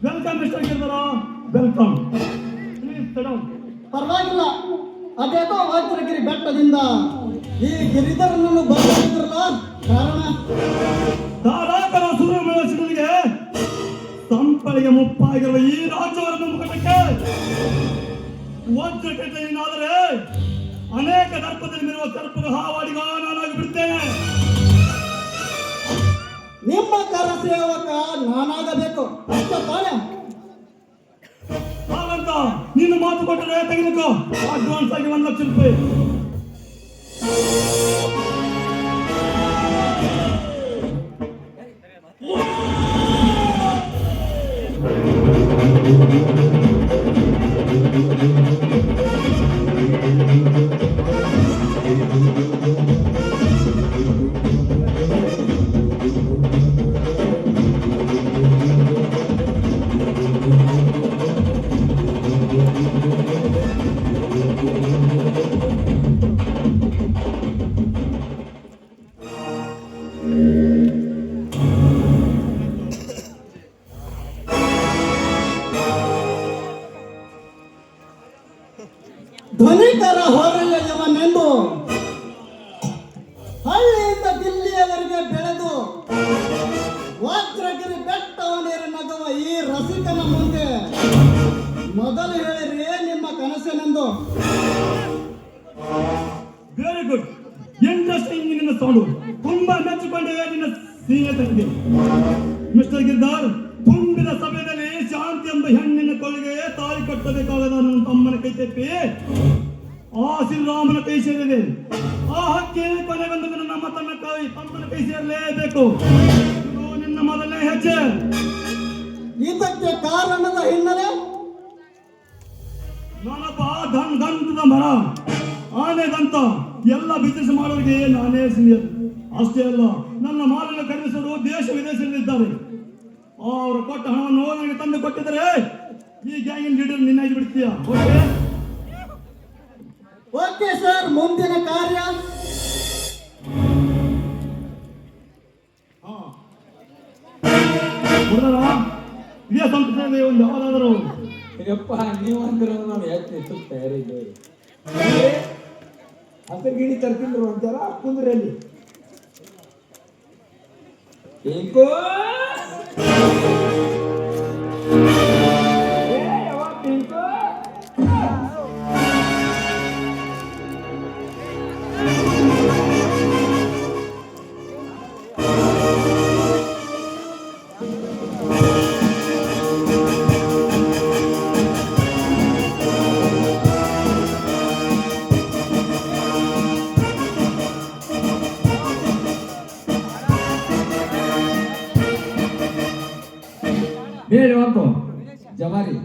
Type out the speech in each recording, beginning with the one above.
Welcome mister ಗಿರ್ಧರ, welcome. ಪರವಾಗಿಲ್ಲ. ಅದೇನೋ ವಜ್ರಗಿರಿ ಬೆಟ್ಟದಿಂದ ಈ ಗಿರಿಧರನನ್ನು ಬಂದಿದ್ರಲ್ಲ, ಕಾರಣ ಧಾರಾಕರ ಸೂರ್ಯಮಂಡಲಗಳಿಗೆ ಸಂಪಳಿಗೆ ಮುಪ್ಪಾಗಿರುವ ಈ ರಾಜ್ಯವರ ಮುಖಟಕ್ಕೆ ವಜ್ರಕೇತನಾದರೆ ಅನೇಕ ದರ್ಪದಲ್ಲಿರುವ ಸರ್ಪದ ಹಾವಾಡಿಗ ನಾನಾಗಿ ಬಿಡುತ್ತೇನೆ. ನಿಮ್ಮ ಕರ ಸೇವಕ ನಾನಾಗಬೇಕು ಅಷ್ಟ ತಾನೆ. ಹಾಗಂತ ನೀನು ಮಾತು ಕೊಟ್ಟರೆ ತೆಗೆದುಕೋ. ಅಡ್ವಾನ್ಸ್ ಆಗಿ 1 ಲಕ್ಷ ರೂಪಾಯಿ. ಧ್ವನಿಕರ ಹೊರೆಯವನೆಂದು ಹಳ್ಳಿಯಿಂದ ದಿಲ್ಲಿಯವರೆಗೆ ಬೆಳೆದು ವಜ್ರಗಿರಿ ಬೆಟ್ಟವನೇರಿ ನಗುವ ಈ ರಸಿಕನ ಮುಂದೆ ಮೊದಲು ಹೇಳಿರಿ ನಿಮ್ಮ ಕನಸನೆಂದು. Very good, interesting. ನಿನ್ನ ಸೌಂಡು ತುಂಬಾ ಮೆಚ್ಚಿಕೊಂಡಿವೆ ನಿನ್ನ ಸೀನಿಯರ್ಗೆ. ಮಿಸ್ಟರ್ ಗಿರ್ಧರ್, ತುಂಬಿದ ಸಭೆಯಲ್ಲಿ ಶಾಂತಿ ಎಂಬ ಹೆಣ್ಣಿನ ಕೊಳಗೆ ತಾಳಿ ಕಟ್ಟಬೇಕಾದ ನನ್ನ ತಮ್ಮನ ಕೈ ತೆಪ್ಪಿ ಆ ಶ್ರೀರಾಮನ ಕೈ ಸೇರಿದೆ. ಆ ಹಕ್ಕಿ ಕೊನೆ ಬಂದ ನಮ್ಮ ತಮ್ಮನ ಕೈ ಸೇರಲೇಬೇಕು. ಇದು ನಿನ್ನ ಮೊದಲನೇ ಹೆಜ್ಜೆ. ಇದಕ್ಕೆ ಕಾರಣದ ಹಿನ್ನೆಲೆ ನಾನೊಬ್ಬ ದಂತದ ಮರ, ಆನೆ ದಂತ. ಎಲ್ಲ ಬಿಸಿನೆಸ್ ಮಾಡೋರಿಗೆ ನಾನೇ ಸೀನಿಯರ್. ಅಷ್ಟೇ ಅಲ್ಲ, ನನ್ನ ಮಾಲನ್ನು ಖರೀದಿಸಲು ದೇಶ ವಿದೇಶದಲ್ಲಿದ್ದಾರೆ. ಅವರು ಕೊಟ್ಟ ಹಣವನ್ನು ನನಗೆ ತಂದು ಕೊಟ್ಟಿದ್ದಾರೆ. ಈ ಗ್ಯಾಂಗಿನ ಲೀಡರ್ ನಿನ್ನಾಗಿ ಬಿಡ್ತೀಯ. ಓಕೆ ಸರ್, ಮುಂದಿನ ಕಾರ್ಯ ಇದೇ ಸಂಸ್ಥೆಯಲ್ಲಿ ಒಂದು ಯಾವುದಾದರೂ ಯಪ್ಪ ನೀವು ಅಂದ್ರೆ ನಾವು ಎಷ್ಟು ಎಷ್ಟು ತಯಾರಿದ್ದೇವೆ ಹಸಿರು ಗಿಣಿ ತರ್ತಿದ್ರು ಅಂತಾರ ಕುಂದ್ರಲ್ಲಿ ಏಕೋ ಹೇಳಿ ಒಬ್ಬ ಜವಾರಿ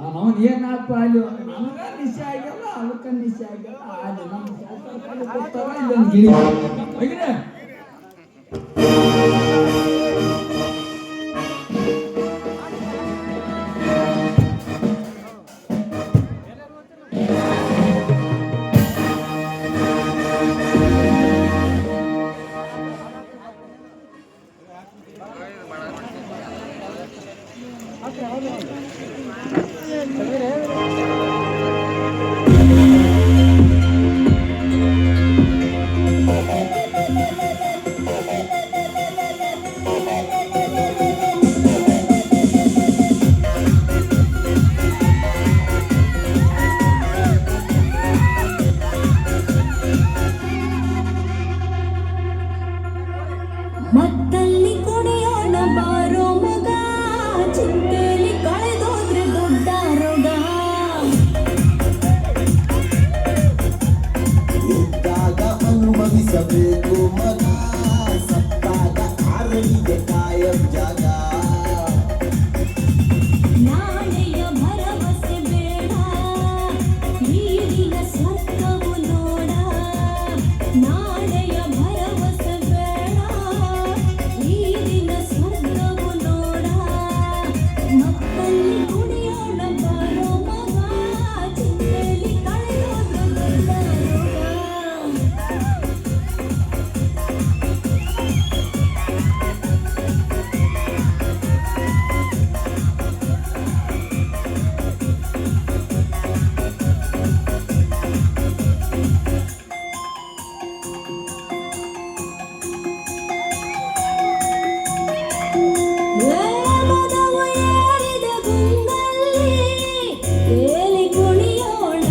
ಅವನು ಏನಾಪ ಅಲ್ಲಿ ನಮಗ ನಿಶ್ಚಯ ಆಗ್ಯಲ್ಲ ಅದಕ್ಕ ನಿಶ್ಚಯ ಆಗ್ಯಲ್ಲ ಅಲ್ಲಿ ನಮ್ಮ ಕೊಡ್ತಾರ ಇಲ್ಲೊಂದು ಗಿಳಿ ಹೋಗಿದೆ ಮತ್ತಲ್ಲಿ ಕುಡಿಯೋಣ ಬಾರೋ ಮಗ ಚಿಂತೆಲಿ ಕಳೆದೋದ್ರೆ ದೊಡ್ಡ ರೋಗ ಇದ್ದಾಗ ಅನುಭವಿಸಬೇಕು ಮಗ ಸತ್ತಾಗ ಆರಳಿಗೆ ಕಾಯಂ ಜಾಗ ನಾಳೆಯ ಭರವಸೆ ಬೇಡ ಈಗಿನ ಸ್ವರ್ಗವು ನೋಡ ನಾಳೆಯ ಭರವಸೆ ಬೇಡ ಈಗಿನ ಸ್ವರ್ಗವು ನೋಡ ಮತ್ತಲ್ಲಿ ಕುಡಿಯೋಣ ಬಾರೋ ಮಗ ಚಿಂತೆಲಿ ಕಳೆದೋದ್ರೆ ದೊಡ್ಡ ರೋಗ ಮದವು ಏರಿದ ಗುಂಗಲ್ಲಿ ತೇಲಿ ಕುಣಿಯೋಣ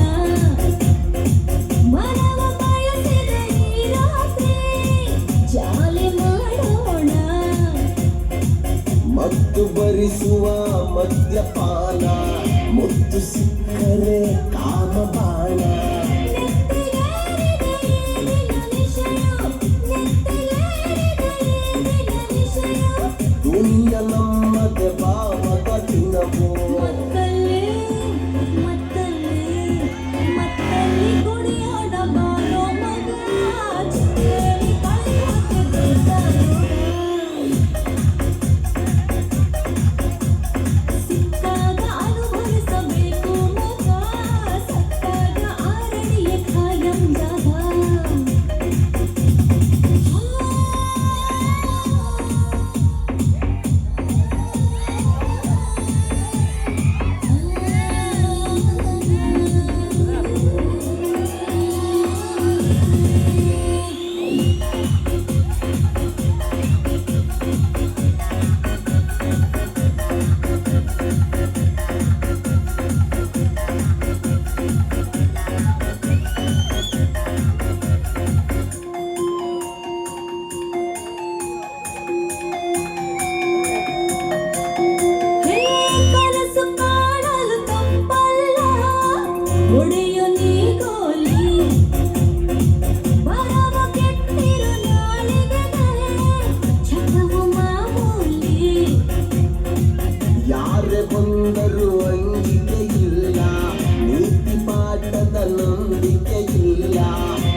ಮನವ ಬಯಸಿದ ಈ ರಾತ್ರಿ ಜಾಲಿ ಮಾಡೋಣ ಮತ್ತು ಭರಿಸುವ ಮದ್ಯಪಾನ ಮುತ್ತು ಸಿಕ್ಕರೆ ಕಾಮಬಾಣ ನೆತ್ತಿಗೇರಿದ ಈಗಿನ ನಿಶಯ ನೆತ್ತಿಗೇರಿದ ಈಗಿನ ನಿಶಯ ದುನಿಯ ನಮ್ಮದೆ ಭಾವದ ದಿನವೋ ಮತ್ತಲ್ಲಿ ಕುಡಿಯೋಣ ಬಾರೋ ಮಗ ಚಿಂತೆಲಿ ಕಳೆದೋದ್ರೆ ದೊಡ್ಡ ರೋಗ ಸಿಕ್ಕಾಗ ಅನುಭವಿಸಬೇಕು ಮಗ ಸತ್ತಾಗ ಆರಡಿಯ ಕಾಯಂ ಜಾಗ ಕನಸು ಕಾಣಲು ತಪ್ಪಲ್ಲ ಒಡೆಯು ನೀಗೋಲಿ ಬರವ ಕೆಟ್ಟಿರು ನಾಳೆಗೆ ಚಟವು ಮಾಮೂಲಿ ಯಾರೇ ಬಂದರೂ ಅಂಜಿಕೆ ಇಲ್ಲ ನೀತಿ ಪಾಠದ ನಂಬಿಕೆ ಇಲ್ಲ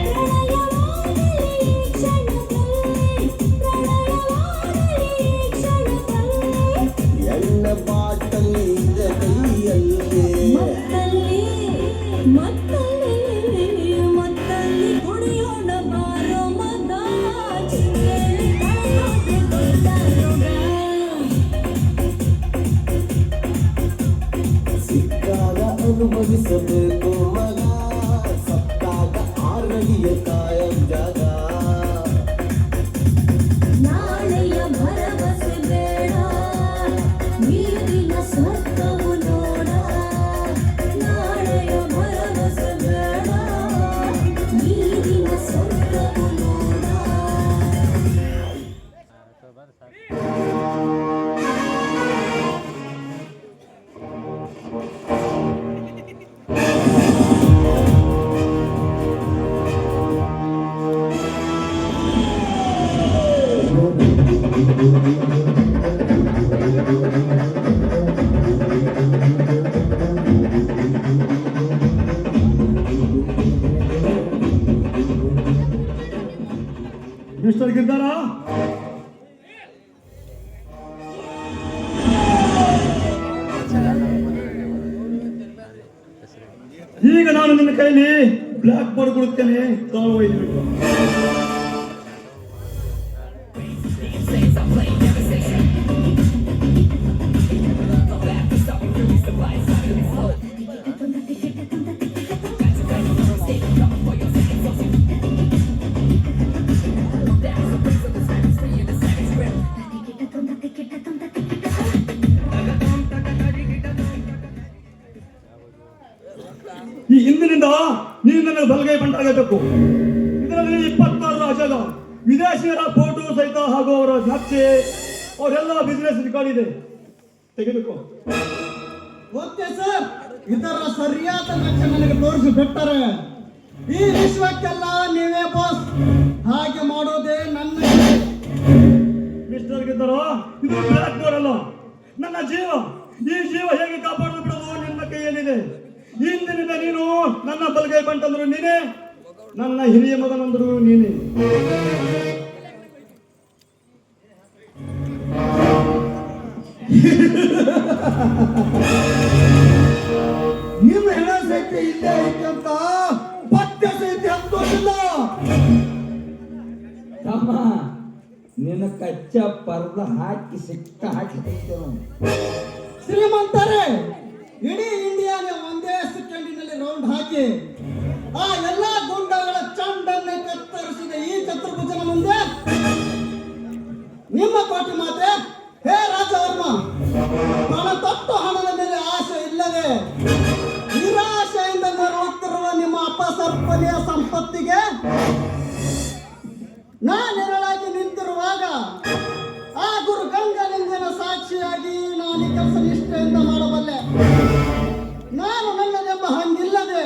ಪ್ರಣಯವಾಗಲಿ ಈ ಕ್ಷಣದಲ್ಲಿ ಪ್ರಣಯವಾಗಲಿ ಈ ಕ್ಷಣದಲ್ಲಿ ಎಣ್ಣ ಬಾಟಲಿ ಇದೆ ಕೈಯಲ್ಲಿ ಮತ್ತಲ್ಲಿ ಕುಡಿಯೋಣ ಬಾರೋ ಮಗ ಚಿಂತೆಲಿ ಕಳೆದೋದ್ರೆ ದೊಡ್ಡ ರೋಗ ಅನುಭವಿಸಬೇಕು ಮಗ ಸತ್ತಾಗ ಆರಡಿಯ ಕಾಯಂ ಜಾಗ ನಾಳೆಯ ಭರವಸೆ ಬೇಡ ನೀರಿನ ಸ್ವರ್ಗವು ನೋಡ ನಾಳೆಯ ಭರವಸೆ ಬೇಡ ನೀರಿನ ಸ್ವರ್ಗವು ನೋಡ ಮಿಸ್ಟರ್ ಗಿದ್ದಾರ, ಈಗ ನಾನು ನಿನ್ನ ಕೈಲಿ ಬ್ಲಾಕ್ ಬೋರ್ಡ್ ಕೊಡುತ್ತೇನೆ, ತಾವು ಒಯ್ದುಬಿಟ್ಟು. ಈ ಇಂದಿನಿಂದ ನೀನು ನನ್ನ ಬಲಗೈ ಬಂಟಾಗಬೇಕು. ಇದರಲ್ಲಿ 26 ರಾಜ್ಯದ ವಿದೇಶಿಯರ ಫೋಟೋ ಸಹಿತ ಹಾಗೂ ಅವರ ನಕ್ಷೆ ಅವರೆಲ್ಲ ಬಿಸಿನೆಸ್ ರೆಕಾರ್ಡ್ ಇದೆ, ತೆಗೆದುಕೋ. ಓಕೆ ಸರ್, ಇದರ ಸರಿಯಾದ ನಕ್ಷೆ ನನಗೆ ತೋರಿಸಿ ಬಿಟ್ಟರೆ ಈ ವಿಶ್ವಕ್ಕೆಲ್ಲ ನೀವೇ ಬಾಸ್. ಹಾಗೆ ಮಾಡೋದೇ ನನ್ನ ಮಿಸ್ಟರ್ ಗಿದ್ದಾರ, ಇದು ಬ್ಲಾಕ್ ಬೋರ್ಡ್ ಅಲ್ಲ, ನನ್ನ ಜೀವ. ಈ ಜೀವ ಹೇಗೆ ಕಾಪಾಡಲು ಬಿಡೋದು ನಿನ್ನ ಕೈಯಲ್ಲಿದೆ. ಇಂದಿನಿಂದ ನೀನು ನನ್ನ ಬಲಗೈ ಬಂಟಂದ್ರು ನೀನೇ, ನನ್ನ ಹಿರಿಯ ಮಗನಂದ್ರು ನೀನೇ. ನಿಮ್ಮ ಹೆಣ ಸಹಿತ ಇಲ್ಲೇ ಐತೆ ಅಂತ ಪತ್ತೆ ಸಹಿತ ಹತ್ತೋದಿಲ್ಲ. ತಮ್ಮ ನಿನ್ನ ಕಚ್ಚ ಪರ್ದ ಹಾಕಿ ಸಿಕ್ಕ ಹಾಕಿ ಹೋಗ್ತೇವೆ. ಶ್ರೀಮಂತರೇ, ಇಡೀ ಇಂಡಿಯಾಗೆ ಒಂದೇ ಸೆಕೆಂಡಿನಲ್ಲಿ ರೌಂಡ್ ಹಾಕಿ ಆ ಎಲ್ಲಾ ಗುಂಡಗಳ ಚಂಡನ್ನೇ ಕತ್ತರಿಸಿದ ಈ ಚತುರ್ಭುಜನ ಮುಂದೆ ನಿಮ್ಮ ಕೋಟಿ ಮಾತೆ, ಹೇ ರಾಜವರ್ಮ, ಹಣ ತೊಟ್ಟು ಹಣದ ಮೇಲೆ ಆಸೆ ಇಲ್ಲದೆ ನಿರಾಶೆಯಿಂದ ಮರಳುತ್ತಿರುವ ನಿಮ್ಮ ಅಪಸರ್ಪಣೆಯ ಸಂಪತ್ತಿಗೆ ನಾನೆರಳಾಗಿ ನಿಂತಿರುವಾಗ ಆ ಗುರು ಗಂಗಾಲಿಂಗನ ಸಾಕ್ಷಿಯಾಗಿ ನಾನು ಈ ಕೆಲಸ ನಿಷ್ಠೆಯಿಂದ ಮಾಡಬಲ್ಲೆ. ನಾನು ನನ್ನದೆಂಬ ಹಂಗಿಲ್ಲದೆ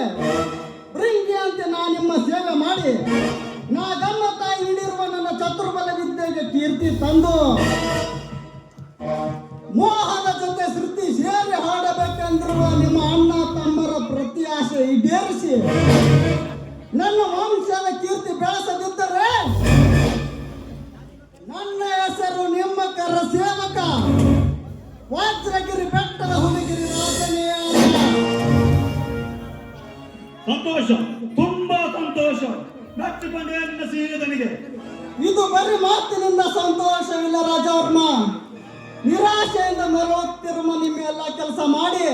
ಭೃಂಗಿಯಂತೆ ನಾನು ನಿಮ್ಮ ಸೇವೆ ಮಾಡಿ ನಾ ಗಮ್ಮ ತಾಯಿ ನೀಡಿರುವ ನನ್ನ ಚತುರ್ಬಲ ವಿದ್ಯೆಗೆ ಕೀರ್ತಿ ತಂದು ಮೋಹದ ಜೊತೆ ಶ್ರುತಿ ಸೇರಿ ಹಾಡಬೇಕೆಂದಿರುವ ನಿಮ್ಮ ಅಣ್ಣ ತಮ್ಮರ ಪ್ರತಿ ಆಸೆ ಈಡೇರಿಸಿ ನನ್ನ ವಂಶದ ಕೀರ್ತಿ ಬೆಳೆಸದಿದ್ದರೆ ನನ್ನ ಹೆಸರು ನಿಮ್ಮ ಕರ ಸೇವಕ ವಜ್ರಗಿರಿ ಬೆಟ್ಟದ ಹುಲಿಗಿರಿ ರಾಜನೇ ಅಲ್ಲ. ಸಂತೋಷ, ತುಂಬಾ ಸಂತೋಷ. ಮೆಚ್ಚಿಕೊಂಡೆ ನಿನ್ನ ಸೀನಿಯದನಿಗೆ. ಇದು ಬರೀ ಮಾತಿನಿಂದ ಸಂತೋಷವಿಲ್ಲ ರಾಜವರ್ಮ. ನಿರಾಶೆಯಿಂದ ಮರಳುತ್ತಿರುವ ನಿಮ್ಮ ಎಲ್ಲ ಕೆಲಸ ಮಾಡಿ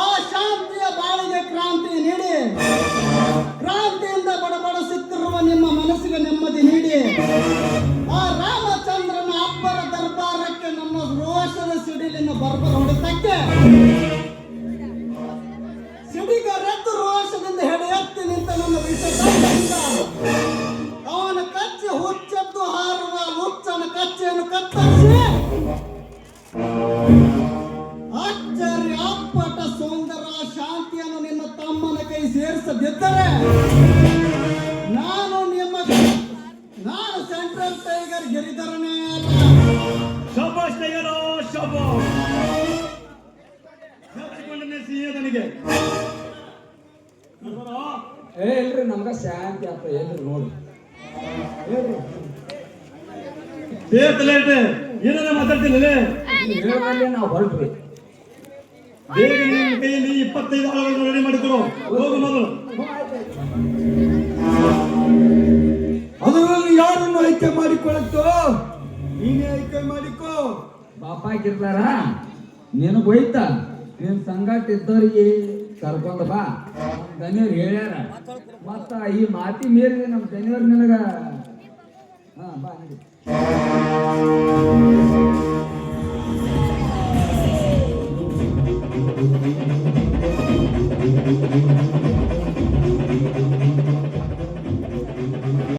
ಆ ಶಾಂತಿಯ ಬಾಳಿಗೆ ಕ್ರಾಂತಿ ನೀಡಿ, ಕ್ರಾಂತಿಯಿಂದ ಬಡಬಡಿಸುತ್ತಿರುವ ನಿಮ್ಮ ಮನಸ್ಸಿಗೆ ನೆಮ್ಮದಿ ನೀಡಿ ಆ ರಾಮಚಂದ್ರನ ಅಬ್ಬರ ದರ್ಬಾರಕ್ಕೆ ನಮ್ಮ ರೋಷದ ಸಿಡಿಲಿನ ಬರ್ಬರ ಹೊಡೆತಕ್ಕೆ ಸಿಡಿಗರೆದ್ದು ರೋಷದಿಂದ ಹೆಡೆಯೆತ್ತಿ ನಿಂತ ನನ್ನ ವಿಷದಿಂದ ಅವನ ಕಚ್ಚೆ ಹುಚ್ಚೆದ್ದು ಹಾರುವ ಹುಚ್ಚನ ಕಚ್ಚೆಯನ್ನು ಕತ್ತರಿಸಿ ಆಶ್ಚರ್ಯ ಅಪ್ಪಟ ಸುಂದರ ಶಾಂತಿಯನ್ನು ನಿನ್ನ ತಮ್ಮನ ಕೈ ಸೇರಿಸದಿದ್ದರೆ ನಾನು ಸೆಂಟ್ರಲ್ ಟೈಗರ್ ಗಿರಿಧರನೇ ಅಲ್ಲ. ಶಬಾಷ್ ಟೈಗರ, ಶಬಾಷ್. ಮೆಚ್ಚಿಕೊಂಡನೆ ಸೀನಿಯದನಿಗೆ. ಇಲ್ರಿ, ನಮ್ಗ ಶಾಂತಿ ಆತ. ಎಲ್ರಿ ನೋಡಿ, ಏನಾರ ಮಾತಾಡ್ತಿಲ್ಲ. ಹೇಳೋದ್ರಲ್ಲಿ ನಾವು ಹೊರಟ್ರಿ. ಬೇಗ ನಿನ್ನ ಕೈಯಲ್ಲಿ 25 ಆಳುಗಳನ್ನು ರೆಡಿ ಮಾಡಿಕೊಡು. ಹೋಗು ಮೊದಲು. ಅದರಲ್ಲಿ ಯಾರನ್ನು ಆಯ್ಕೆ ಮಾಡಿಕೊಳ್ಳುತ್ತೋ ನೀನೇ ಆಯ್ಕೆ ಮಾಡಿಕೋ. ಬಾಪ ಗಿರ್ಲಾರ, ನಿನಗೆ ಹೋಯ್ತಾ ನಿನ್ ಸಂಗಟ ಇದ್ದವ್ರಿಗೆ ಕರ್ಕೊಂಡ್ ಬಾ ದನಿಯವ್ರು ಹೇಳ್ಯಾರ ಮತ್ತ ಈ ಮಾತಿ ಮೀರಿ ನಮ್ಮ ದನಿಯವ್ರ ನಿನಗ ಹಾ ಬಾ ನಡಿ